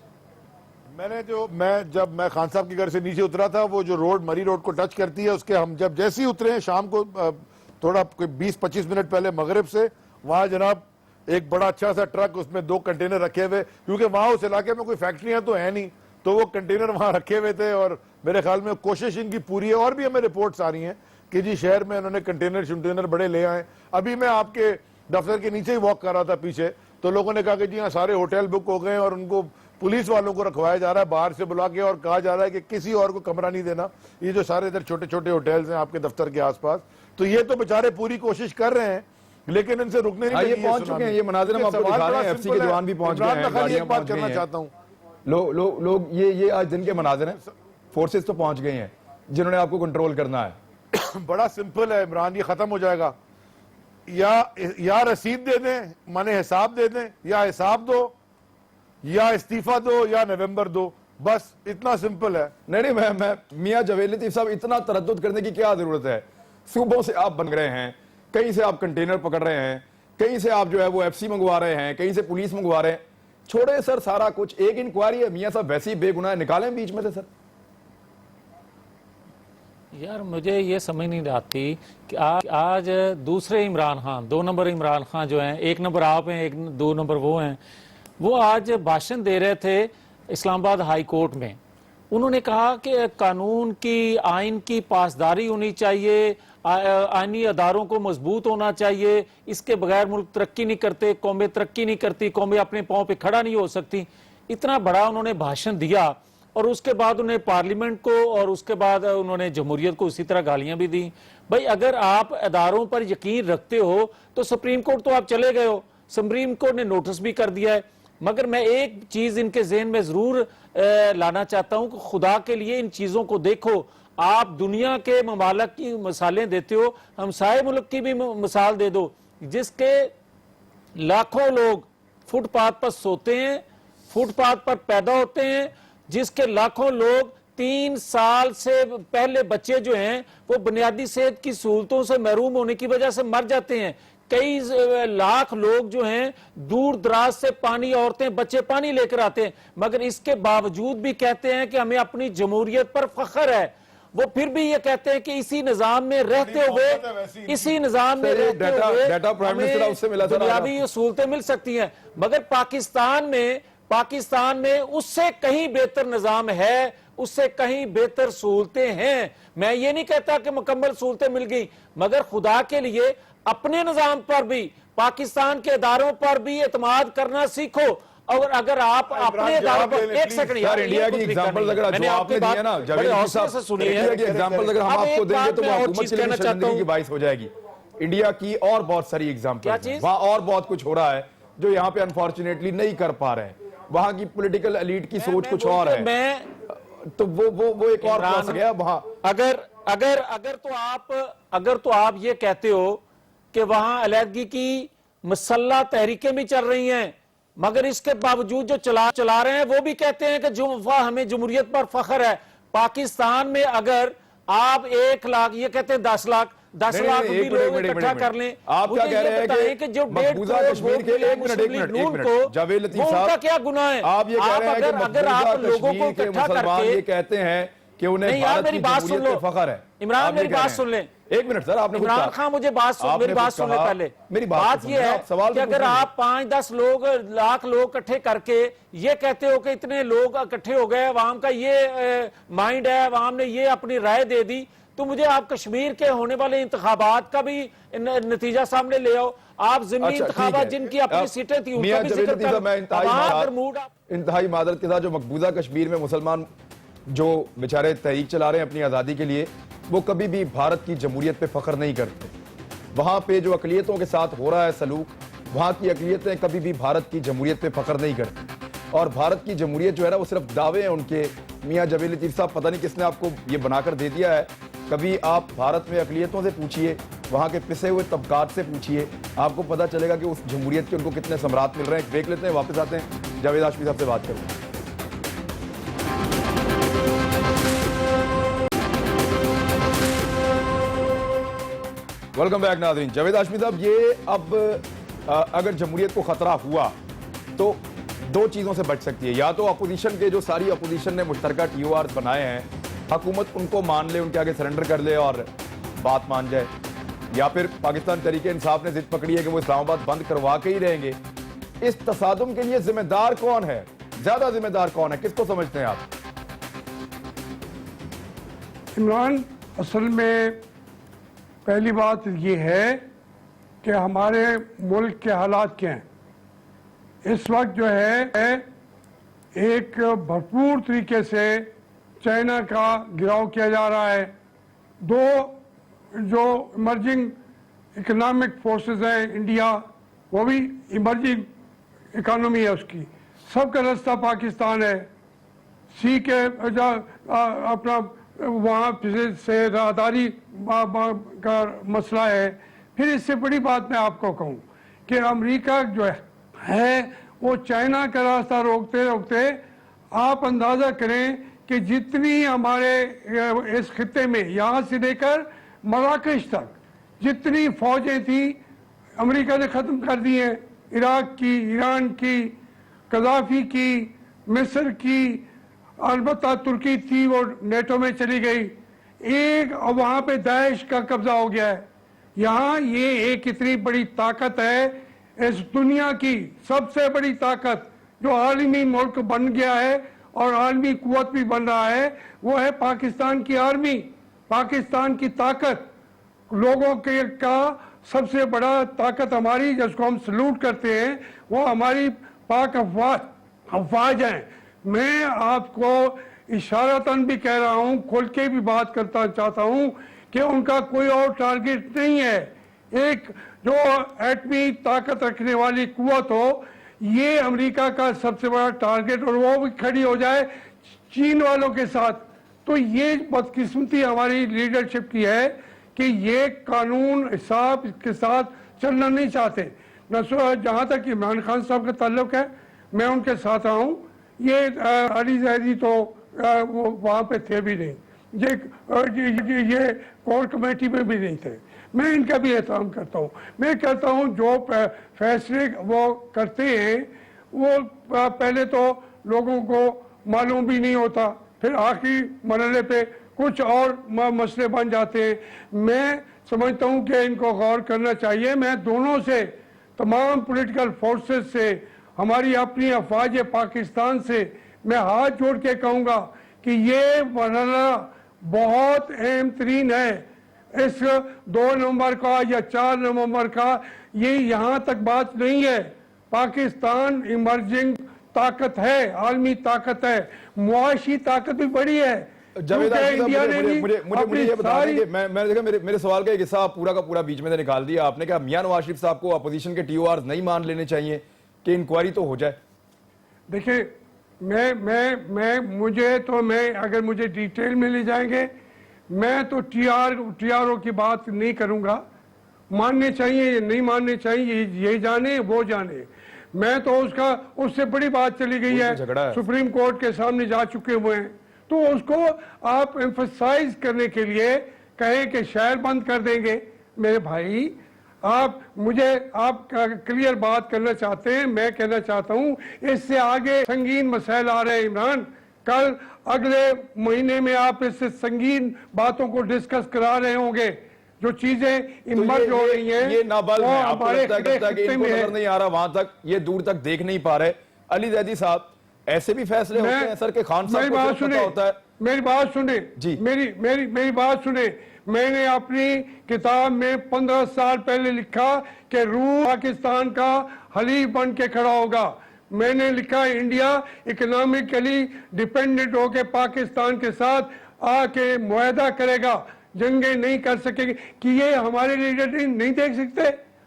जब मैं खान साहब के घर से नीचे उतरा था, वो जो रोड मरी रोड को टच करती है, उसके हम जब जैसे ही उतरे हैं शाम को, थोड़ा कोई 20-25 मिनट पहले मगरिब से, वहां जनाब एक बड़ा अच्छा सा ट्रक, उसमें 2 कंटेनर रखे हुए, क्योंकि वहां उस इलाके में कोई फैक्ट्रियां तो है नहीं, तो वो कंटेनर वहां रखे हुए थे। और मेरे ख्याल में कोशिश इनकी पूरी है, और भी हमें रिपोर्ट्स आ रही हैं कि जी शहर में उन्होंने कंटेनर बड़े ले आए। अभी मैं आपके दफ्तर के नीचे ही वॉक कर रहा था पीछे, तो लोगों ने कहा कि जी हाँ सारे होटल बुक हो गए, और उनको पुलिस वालों को रखवाया जा रहा है बाहर से बुला के, और कहा जा रहा है कि किसी और को कमरा नहीं देना। ये जो सारे इधर छोटे छोटे होटल्स हैं आपके दफ्तर के आसपास, तो ये तो बेचारे पूरी कोशिश कर रहे हैं, लेकिन इनसे रुकने नहीं। ये पहुंच चुके हैं, ये मनाजिर हम आपको दिखा रहे हैं, एफसी के जवान भी पहुंच गए हैं, गाड़ियां बात पहुंच गई करना हैं। चाहता हूँ, लोग ये आज दिन के मनाजिर हैं, फोर्सेस तो पहुंच गई हैं जिन्होंने आपको कंट्रोल करना है। बड़ा सिंपल है इमरान, ये खत्म हो जाएगा। या रसीद दे दें, माने हिसाब दे दें, या हिसाब दो, या इस्तीफा दो, या नवंबर दो, बस इतना सिंपल है। नहीं, मैं मियां जावेद लतीफ साहब, इतना तरद्दुद करने की क्या जरूरत है? सूबों से आप बन रहे हैं, कहीं से आप कंटेनर पकड़ रहे हैं, कहीं से आप जो है वो एफसी मंगवा रहे हैं, कहीं से पुलिस मंगवा रहे हैं। छोड़े सर सारा कुछ, एक इंक्वायरी है, मियां साहब वैसे ही बेगुनाह निकालें बीच में से सर। यार मुझे ये समझ नहीं आती कि आज दूसरे इमरान खान, 2 नंबर इमरान खान जो हैं, 1 नंबर आप हैं, 2 नंबर वो हैं, वो आज भाषण दे रहे थे इस्लामाबाद हाई कोर्ट में। उन्होंने कहा कि कानून की, आइन की पासदारी होनी चाहिए, आइनी अदारों को मजबूत होना चाहिए, इसके बगैर मुल्क तरक्की नहीं करते, कौमें तरक्की नहीं करती, कौमें अपने पांव पे खड़ा नहीं हो सकती। इतना बड़ा उन्होंने भाषण दिया, और उसके बाद उन्हें पार्लियामेंट को, और उसके बाद उन्होंने जमहूरियत को उसी तरह गालियां भी दी। भाई अगर आप अदारों पर यकीन रखते हो तो सुप्रीम कोर्ट तो आप चले गए हो, सुप्रीम कोर्ट ने नोटिस भी कर दिया है। मगर मैं एक चीज इनके ज़हन में जरूर लाना चाहता हूं कि खुदा के लिए इन चीजों को देखो। आप दुनिया के ममालिक की मिसालें देते हो, हमसाए मुल्क की भी मिसाल दे दो, जिसके लाखों लोग फुटपाथ पर सोते हैं, फुटपाथ पर पैदा होते हैं, जिसके लाखों लोग 3 साल से पहले बच्चे जो हैं वो बुनियादी सेहत की सहूलतों से महरूम होने की वजह से मर जाते हैं। कई लाख लोग जो हैं दूर दराज से पानी, औरतें बच्चे पानी लेकर आते हैं, मगर इसके बावजूद भी कहते हैं कि हमें अपनी जमहूरियत पर फख्र है। वो फिर भी ये कहते हैं कि इसी निजाम में रहते हुए, इसी निजाम में रहते हुए बुनियादी सहूलतें मिल सकती हैं। मगर पाकिस्तान में उससे कहीं बेहतर निजाम है, उससे कहीं बेहतर सहूलतें हैं। मैं ये नहीं कहता कि मुकम्मल सहूलतें मिल गई, मगर खुदा के लिए अपने निजाम पर भी, पाकिस्तान के इदारों पर भी एतमाद करना सीखो। और अगर आप अपने इदारों पर, एक सेकंड यार, इंडिया की एग्जांपल अगर जो आपने दिया ना जावेद साहब, इंडिया की एग्जांपल अगर हम आपको देंगे तो वो हुकूमत के लिए शर्मिंदगी की बाइस हो जाएगी। इंडिया की और बहुत सारी एग्जांपल, वहां और बहुत कुछ हो रहा है जो यहाँ पे अनफॉर्चुनेटली नहीं कर पा रहे हैं। वहां की पॉलिटिकल एलीट की सोच कुछ और है, तो वो एक और फंस गया वहां। अगर तो आप ये कहते हो कि वहां अलहदगी की मसल्ला तहरीकें भी चल रही हैं, मगर इसके बावजूद जो चला रहे हैं वो भी कहते हैं कि हमें जमहूरियत पर फख्र है। पाकिस्तान में अगर आप 1 लाख, ये कहते हैं 10 लाख, 10 नहीं, लाख नहीं, भी एक मिनट, लोग एक मिनट, इकट्ठा एक मिनट। कर लें। आप क्या मुझे कह ये रहे हैं बताएं कि जो 1.5 मकबूजा करोड़ कश्मीर वोट के मिले एक मुस्लिम मिनट लीग नून को, जावेद लतीफ वो साहब, उनका क्या गुनाह है? आप ये कह रहे हैं कि अगर आप मकबूजा लोगों को कश्मीर के इकट्ठा मुसलमान करके, ये कहते हैं कि उन्हें नहीं यार भारत मेरी की बात सुन जमहूरियत लो, पे फख्र है। इमरान आप ये मेरी कह बात रहे हैं। सुन लें। एक मिनट सर, आपने कुछ इमरान कहा। खान मुझे बात सुन, आपने मेरी बात कुछ सुन ले कहा। पहले। मेरी बात बात तो ये सुनिए, है आप सवाल कि तो अगर पूछिए। आप 5-10 लोग, लाख लोग इकट्ठे करके ये कहते हो कि इतने लोग इकट्ठे हो गए, अवाम का ये माइंड है, अवाम ने ये अपनी राय दे दी, तो मुझे आप कश्मीर के होने वाले इंतखाबात का भी नतीजा सामने ले आओ। आप जिमनी अच्छा, ठीक इंतखाबात है। जिनकी अपनी अब सीटें थी मियां उनका भी जवेद जिक्र लतीफ साहब, मैं कर, अगर मूड इंतहाई मादरत के साथ जो मकबूजा कश्मीर में मुसलमान जो बेचारे तहरीक चला रहे हैं अपनी आज़ादी के लिए, वो कभी भी भारत की जमहूरियत पे फख्र नहीं करते। वहां पे जो अकलियतों के साथ हो रहा है सलूक, वहां की अकलियतें कभी भी भारत की जमहूरियत पे फख्र नहीं करती। और भारत की जमहूरियत जो है ना, वो सिर्फ दावे हैं उनके। मियां जवेद लतीफ साहब, पता नहीं किसने आपको ये बनाकर दे दिया है। कभी आप भारत में अकलियतों से पूछिए, वहां के पिसे हुए तबकात से पूछिए, आपको पता चलेगा कि उस जमहूरियत के उनको कितने समरात मिल रहे हैं। ब्रेक लेते हैं, वापस आते हैं, जावेद हाशमी साहब से बात करें। वेलकम बैक नाज़रीन। जावेद हाशमी साहब, ये अब अगर जमहूरियत को खतरा हुआ तो दो चीजों से बच सकती है। या तो अपोजिशन के जो सारी अपोजिशन ने मुश्तरका TORs बनाए हैं, हुकूमत उनको मान ले, उनके आगे सरेंडर कर ले और बात मान जाए, या फिर पाकिस्तान तरीके इंसाफ ने जिद पकड़ी है कि वो इस्लामाबाद बंद करवा के ही रहेंगे। इस तसादुम के लिए जिम्मेदार कौन है, ज्यादा जिम्मेदार कौन है, किसको समझते हैं आप? इमरान, असल में पहली बात ये है कि हमारे मुल्क के हालात क्या हैं। इस वक्त जो है एक भरपूर तरीके से चाइना का गिराव किया जा रहा है। दो जो इमर्जिंग इकोनॉमिक फोर्सेस हैं इंडिया, वो भी इमर्जिंग इकोनॉमी है उसकी, सबका रास्ता पाकिस्तान है। सी के अपना वहाँ से राहदारी का मसला है। फिर इससे बड़ी बात मैं आपको कहूँ कि अमेरिका जो है वो चाइना का रास्ता रोकते रोकते आप अंदाज़ा करें कि जितनी हमारे इस खित्ते में यहाँ से लेकर मराकश तक जितनी फौजें थी अमेरिका ने ख़त्म कर दी हैं। इराक की, ईरान की, कज़ाफ़ी की, मिस्र की, अलबत्ता तुर्की थी वो नेटो में चली गई। एक वहाँ पे दाइश का कब्जा हो गया है। यहाँ ये एक इतनी बड़ी ताकत है, इस दुनिया की सबसे बड़ी ताकत जो आलमी मुल्क बन गया है और आलमी कुव्वत भी बन रहा है, वो है पाकिस्तान की आर्मी। पाकिस्तान की ताकत लोगों के का सबसे बड़ा ताकत हमारी, जिसको हम सलूट करते हैं, वो हमारी पाक अफवाज हैं। मैं आपको इशारतन भी कह रहा हूँ, खुल के भी बात करता चाहता हूँ कि उनका कोई और टारगेट नहीं है। एक जो एटमी ताकत रखने वाली कुव्वत हो, ये अमेरिका का सबसे बड़ा टारगेट, और वो भी खड़ी हो जाए चीन वालों के साथ। तो ये बदकिस्मती हमारी लीडरशिप की है कि ये कानून हिसाब के साथ चलना नहीं चाहते। जहाँ तक इमरान खान साहब का ताल्लुक है, मैं उनके साथ रहा हूँ। ये अली जैदी तो वो वहाँ पे थे भी नहीं, ये कोर कमेटी में भी नहीं थे। मैं इनका भी एहतराम करता हूँ। मैं कहता हूँ जो फैसले वो करते हैं वो पहले तो लोगों को मालूम भी नहीं होता, फिर आखिरी मरहले पे कुछ और मसले बन जाते हैं। मैं समझता हूँ कि इनको गौर करना चाहिए। मैं दोनों से, तमाम पॉलिटिकल फोर्सेस से, हमारी अपनी अफवाज पाकिस्तान से मैं हाथ जोड़ के कहूँगा कि ये मरहला बहुत अहम तरीन है। इस 2 नवंबर का या 4 नवंबर का ये यहाँ तक बात नहीं है। पाकिस्तान इमर्जिंग ताकत है, आलमी ताकत है, मुआशी ताकत भी बड़ी है। जावेद इंडिया ने मुझे ये बता दें कि मैं देखा मेरे सवाल का एक हिस्सा पूरा का पूरा बीच में से निकाल दिया आपने। क्या मियां नवाज शरीफ साहब को अपोजिशन के TORs नहीं मान लेने चाहिए कि इंक्वायरी तो हो जाए? देखिए, मैं अगर मुझे डिटेल में ले जाएंगे, मैं तो TRO की बात नहीं करूंगा। मानने चाहिए या नहीं मानने चाहिए ये जाने वो जाने। मैं तो उससे बड़ी बात चली गई है, सुप्रीम कोर्ट के सामने जा चुके हुए हैं। तो उसको आप एम्फसाइज करने के लिए कहें कि शहर बंद कर देंगे। मेरे भाई, आप क्लियर बात करना चाहते हैं, मैं कहना चाहता हूं इससे आगे संगीन मसाइल आ रहे हैं इमरान। कल अगले महीने में आप इससे संगीन बातों को डिस्कस करा रहे होंगे। जो चीजें इमर्ज हो रही हैं ये नाबालिग वो है, आपको हमारे लगता है कि इनको में नजर है। नहीं आ रहा, वहां तक ये दूर तक देख नहीं पा रहे। अली जैदी साहब, ऐसे भी फैसले होते हैं सर के खान साहब मेरी को बात पता सुने, होता है। मेरी बात सुने जी। मेरी बात सुने। मैंने अपनी किताब में 15 साल पहले लिखा कि रूस पाकिस्तान का हलीफ बन के खड़ा होगा। मैंने लिखा इंडिया इकोनॉमिकली डिपेंडेंट होकर पाकिस्तान के साथ आके मुआहदा करेगा, जंगें नहीं कर सकेगी। कि ये हमारे लीडर नहीं देख सकते?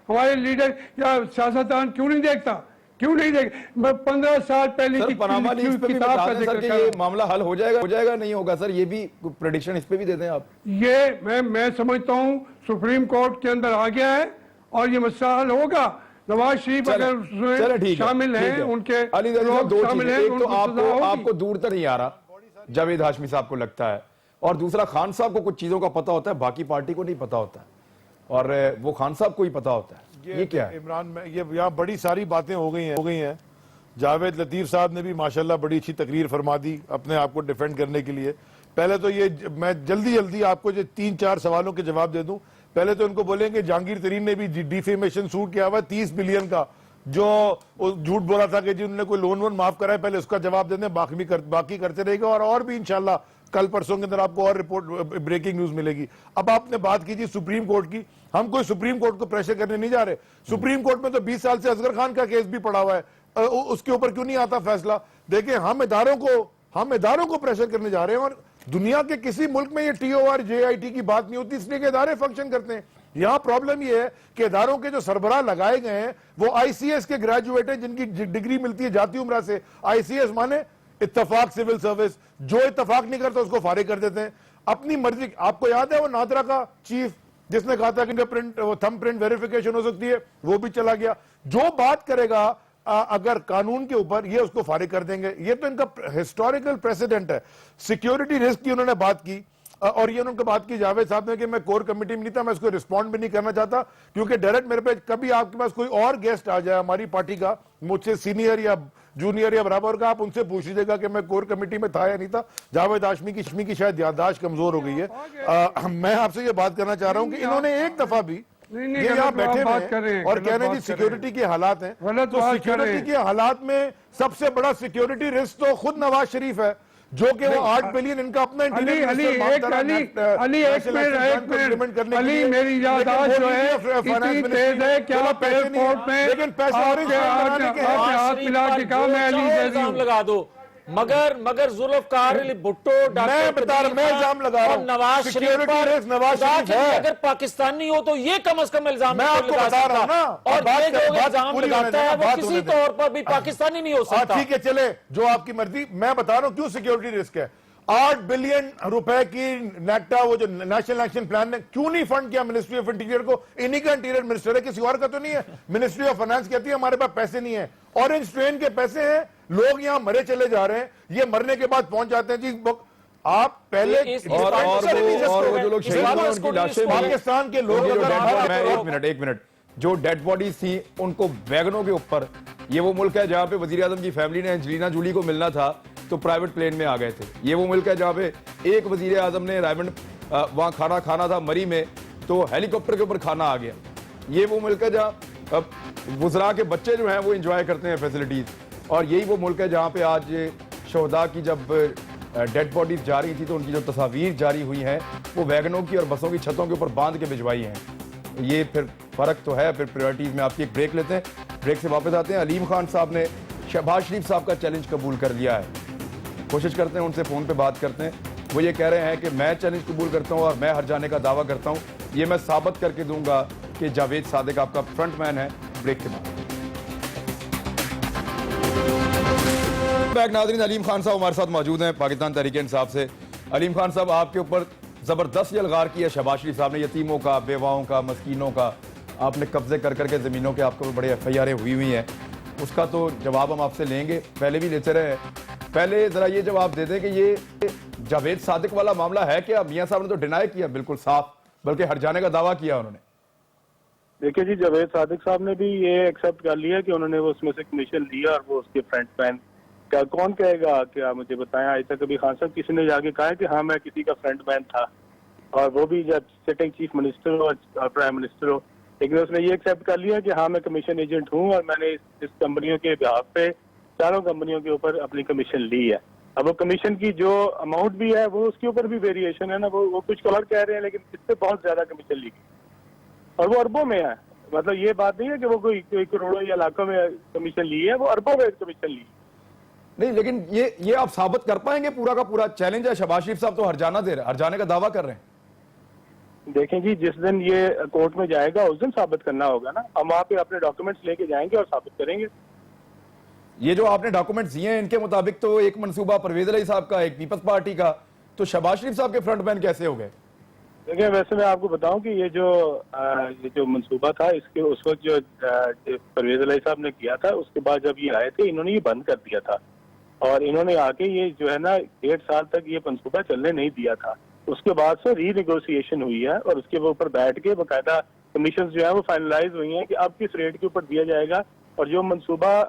हमारे लीडर या सियासतदान क्यों नहीं देखता? क्यों नहीं देख? मैं 15 साल पहले सर की पनामा लीक्स पे भी किताब बता का दें सर जिक्र कि कर ये रहा हूं। मामला हल हो जाएगा नहीं होगा सर, ये भी प्रेडिक्शन इस पे भी दे दें आप। ये मैं समझता हूं सुप्रीम कोर्ट के अंदर आ गया है और ये मसला हल होगा। नवाज शरीफ अगर उसमें शामिल हैं, उनके अली जैदी साहब, दो शामिल चीजें, हैं, एक तो उनको सजा होगी। आपको दूर तक नहीं आ रहा जावेद हाशमी साहब को लगता है, और दूसरा खान साहब को कुछ चीजों का पता होता है, बाकी पार्टी को नहीं पता होता है, और वो खान साहब को ही पता होता है। ये क्या है इमरान में? ये यहाँ बड़ी सारी बातें हो गई हैं। जावेद लतीफ साहब ने भी माशाल्लाह बड़ी अच्छी तकरीर फरमा दी अपने आप को डिफेंड करने के लिए। पहले तो ये मैं जल्दी आपको जो 3-4 सवालों के जवाब दे दूं। पहले तो उनको बोलेंगे जहांगीर तरीन ने भी डिफेमेशन सूट किया हुआ 30 बिलियन का, जो झूठ बोला था कि जी उन्होंने कोई लोन वोन माफ करा है, पहले उसका जवाब दे दें, बाकी करते रहेगा। और भी इंशाल्लाह कल परसों के अंदर आपको और रिपोर्ट ब्रेकिंग न्यूज मिलेगी। अब आपने बात की जी सुप्रीम कोर्ट की, हम कोई सुप्रीम कोर्ट को प्रेशर करने नहीं जा रहे। सुप्रीम कोर्ट में तो 20 साल से असगर खान का केस भी पड़ा हुआ है, उसके ऊपर क्यों नहीं आता फैसला? देखिए, हम इदारों को प्रेशर करने जा रहे हैं, और दुनिया के किसी मुल्क में ये TOR JIT की बात नहीं होती, इसलिए कि इदारे फंक्शन करते हैं। यहां प्रॉब्लम ये है कि इदारों के जो सरबराह लगाए गए हैं वो ICS के ग्रेजुएट हैं, जिनकी डिग्री मिलती है जाती उम्र से। ICS माने इत्तफाक सिविल सर्विस, जो इत्तफाक नहीं करता उसको फारिग कर देते हैं अपनी मर्जी। आपको याद है वो नादरा का चीफ जिसने कहा था कि थंब प्रिंट वेरिफिकेशन हो सकती है, वो भी चला गया। जो बात करेगा अगर कानून के ऊपर, ये उसको फारिग कर देंगे। ये तो इनका हिस्टोरिकल प्रेसिडेंट है। सिक्योरिटी रिस्क की उन्होंने बात की, और ये उन्होंने बात की जावेद साहब ने कि मैं कोर कमेटी में नहीं था, मैं इसको रिस्पॉन्ड भी नहीं करना चाहता, क्योंकि डायरेक्ट मेरे पे कभी आपके पास कोई और गेस्ट आ जाए हमारी पार्टी का, मुझसे सीनियर या जूनियर या बराबर का, आप उनसे पूछ लीजिएगा कि मैं कोर कमेटी में था या नहीं था। जावेद हाशमी की शायद याददाश्त कमजोर हो गई है। मैं आपसे ये बात करना चाह रहा हूं कि इन्होंने एक दफा भी ये यहाँ बैठे हैं और कह रहे हैं सिक्योरिटी के हालात हैं, तो सिक्योरिटी के हालात में सबसे बड़ा सिक्योरिटी रिस्क तो खुद नवाज शरीफ है, जो कि वो 8 बिलियन इनका अपना अली मेरी याददाश्त जो है इतनी तेज है कि आप एयरपोर्ट में लेकिन पैसे हाथ मिला के कहा मैं अली इल्जाम लगा दो, मगर जुल्फकार अली भुट्टो, मैं बता रहा, मैं इल्जाम लगा रहा हूं नवाज शरीफ पर, नवाज शरीफ है। अगर पाकिस्तानी हो तो ये कम से कम इल्जाम मैं आपको बता रहा हूं ना, और ये जो इल्जाम लगाता है वो किसी तौर पर भी पाकिस्तानी नहीं हो सकता। ठीक है, चले जो आपकी मर्जी। मैं बता रहा हूं क्यों सिक्योरिटी रिस्क है। 8 बिलियन रुपए की नेक्टा, वो जो नेशनल एक्शन प्लान ने क्यों नहीं फंड किया मिनिस्ट्री ऑफ इंटीरियर को? इन्हीं का इंटीरियर मिनिस्टर है, किसी और का तो नहीं है। मिनिस्ट्री ऑफ फाइनेंस कहती है हमारे पास पैसे नहीं है, ऑरेंज ट्रेन के पैसे हैं, लोग यहां मरे चले जा रहे हैं, ये मरने के बाद पहुंच जाते हैं जी। आप पहले और वो जो लोग शहीद हुए उनकी लाशें, पाकिस्तान के लोग, एक मिनट, जो डेड बॉडीज थी उनको वैगनों के ऊपर, ये वो मुल्क है जहां पे वजीर आजम की फैमिली ने एंजेलिना जूली को मिलना था तो प्राइवेट प्लेन में आ गए थे। ये वो मुल्क है जहां पे एक वजीर आजम ने रायमंड वहां खाना था मरी में, तो हेलीकॉप्टर के ऊपर खाना आ गया। ये वो मुल्क है जहां वुज़रा के बच्चे जो हैं वो एंजॉय करते हैं फैसिलिटीज, और यही वो मुल्क है जहां पे आज शोहदा की जब डेड बॉडीज जा रही थी तो उनकी जो तस्वीर जारी हुई हैं वो वैगनों की और बसों की छतों के ऊपर बांध के भिजवाई हैं। ये फिर फर्क तो है। फिर प्रायोरिटीज में आपकी एक ब्रेक लेते हैं, ब्रेक से वापस आते हैं। अलीम खान साहब ने शहबाज शरीफ साहब का चैलेंज कबूल कर लिया है, कोशिश करते हैं उनसे फोन पे बात करते हैं। वो ये कह रहे हैं कि मैं चैलेंज कबूल करता हूं और मैं हार जाने का दावा करता हूं, ये मैं साबित करके दूंगा कि जावेद सादिक आपका फ्रंटमैन है। ब्रेक के बाद बैक नाज़रीन, अलीम खान साहब हमारे साथ मौजूद हैं पाकिस्तान तहरीक इंसाफ से। अलीम खान साहब, आपके ऊपर जबरदस्त यलगार किया शहबाज शरीफ साहब ने, यतीमों का, बेवाओं का, मस्कीनों का, आपने कब्जे कर करके ज़मीनों के आपके ऊपर बड़े FIR हुई हैं, उसका तो जवाब हम आपसे लेंगे, पहले भी लेते रहे। पहले जरा ये जवाब दे दें कि ये जावेद सादिक वाला मामला है क्या? मियां साहब ने तो डिनाई किया बिल्कुल साफ, बल्कि हट जाने का दावा किया उन्होंने। देखिए जी, जावेद सादिक साहब ने भी ये एक्सेप्ट कर लिया कि उन्होंने वो उसमें से कमीशन लिया और वो उसके फ्रंट मैन। क्या कौन कहेगा, क्या मुझे बताएं, आज तक कभी खान साहब किसी ने जाके कहा है कि हाँ मैं किसी का फ्रंट मैन था, और वो भी जब सिटिंग चीफ मिनिस्टर हो और प्राइम मिनिस्टर हो। लेकिन उसने ये एक्सेप्ट कर लिया कि हाँ मैं कमीशन एजेंट हूँ और मैंने इस कंपनियों के बिहाफ पे चारों कंपनियों के ऊपर अपनी कमीशन ली है। अब वो कमीशन की जो अमाउंट भी है वो उसके ऊपर भी वेरिएशन है ना, वो कुछ और कह रहे हैं, लेकिन इससे बहुत ज्यादा कमीशन ली गई और वो अरबों में है। मतलब ये बात नहीं है कि वो कोई करोड़ों या लाखों में कमीशन ली है, वो अरबों में कमीशन ली। नहीं, लेकिन ये आप साबित कर पाएंगे? पूरा का पूरा चैलेंज है, शहबाज शरीफ साहब तो हर जाने का दावा कर रहे हैं। देखें जी, जिस दिन ये कोर्ट में जाएगा उस दिन साबित करना होगा ना, हम वहाँ पे अपने डॉक्यूमेंट्स लेके जाएंगे और साबित करेंगे। ये जो आपने डॉक्यूमेंट्स दिए हैं इनके मुताबिक तो एक मंसूबा परवेज अली साहब का, एक पीपल्स पार्टी का, तो शहबाज शरीफ साहब के फ्रंटमैन कैसे हो गए? देखिए, वैसे मैं आपको बताऊं कि ये जो मंसूबा था, इसके उस वक्त जो परवेज अली साहब ने किया था, उसके बाद जब ये आए थे इन्होंने ये बंद कर दिया था और इन्होंने आके ये जो है ना 1.5 साल तक ये मंसूबा चलने नहीं दिया था। उसके बाद से रीनेगोशिएशन हुई है और उसके ऊपर बैठ के बाकायदा कमीशन जो है वो फाइनलाइज हुई है कि अब किस रेट के ऊपर दिया जाएगा, और जो मंसूबा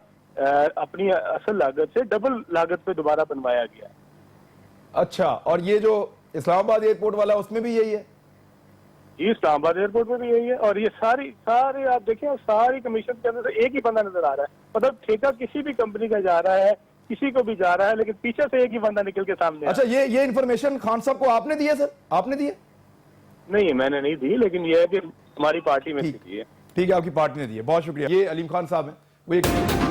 अपनी असल लागत से डबल लागत पे दोबारा बनवाया गया। अच्छा, और ये जो इस्लामाबाद एयरपोर्ट वाला उसमें भी यही है? जी, इस्लामाबाद एयरपोर्ट में भी यही है। और ये सारे आप देखें, सारी कमीशन के अंदर से एक ही बंदा नजर आ रहा है। मतलब ठेका किसी भी कंपनी का जा रहा है, किसी को भी जा रहा है, लेकिन पीछे से एक ही बंदा निकल के सामने। अच्छा, ये इंफॉर्मेशन खान साहब को आपने दी है सर? आपने दी है? नहीं, मैंने नहीं दी, लेकिन ये है कि हमारी पार्टी में दी है। ठीक है, आपकी पार्टी ने दी है। बहुत शुक्रिया। ये अलीम खान साहब हैं, वो एक